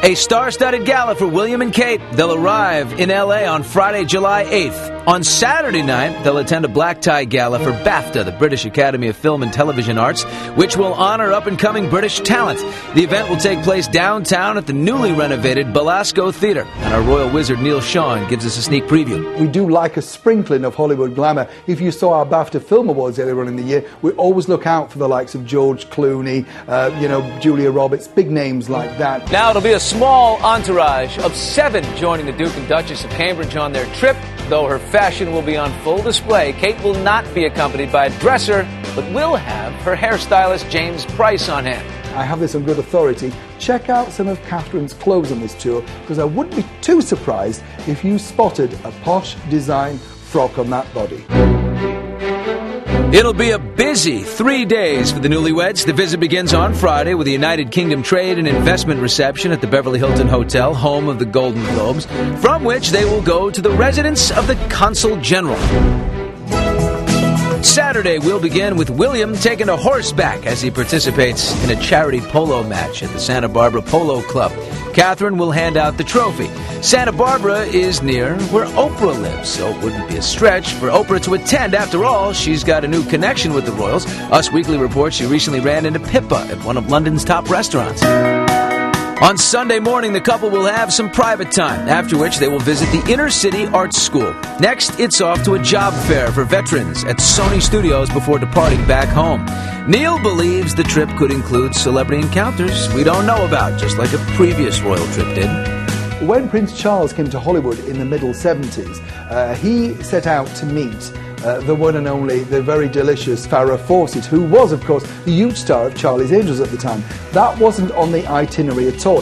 A star-studded gala for William and Kate. They'll arrive in L.A. on Friday, July 8th. On Saturday night, they'll attend a black tie gala for BAFTA, the British Academy of Film and Television Arts, which will honor up-and-coming British talent. The event will take place downtown at the newly renovated Belasco Theatre. And our royal wizard Neil Sean gives us a sneak preview. We do like a sprinkling of Hollywood glamour. If you saw our BAFTA Film Awards earlier on in the year, we always look out for the likes of George Clooney, Julia Roberts, big names like that. Now it'll be a small entourage of 7 joining the Duke and Duchess of Cambridge on their trip. Though her fashion will be on full display, Kate will not be accompanied by a dresser, but will have her hairstylist James Price on hand. I have this on good authority. Check out some of Catherine's clothes on this tour, because I wouldn't be too surprised if you spotted a posh design frock on that body. It'll be a busy 3 days for the newlyweds. The visit begins on Friday with the United Kingdom Trade and Investment reception at the Beverly Hilton Hotel, home of the Golden Globes, from which they will go to the residence of the Consul General. Saturday will begin with William taking to horseback as he participates in a charity polo match at the Santa Barbara Polo Club. Catherine will hand out the trophy. Santa Barbara is near where Oprah lives, so it wouldn't be a stretch for Oprah to attend. After all, she's got a new connection with the royals. Us Weekly reports she recently ran into Pippa at one of London's top restaurants. On Sunday morning, the couple will have some private time, after which they will visit the Inner City Arts School. Next, it's off to a job fair for veterans at Sony Studios before departing back home. Neil believes the trip could include celebrity encounters we don't know about, just like a previous royal trip did. When Prince Charles came to Hollywood in the middle 70s, he set out to meet the one and only, the very delicious Farrah Fawcett, who was, of course, the huge star of Charlie's Angels at the time. That wasn't on the itinerary at all.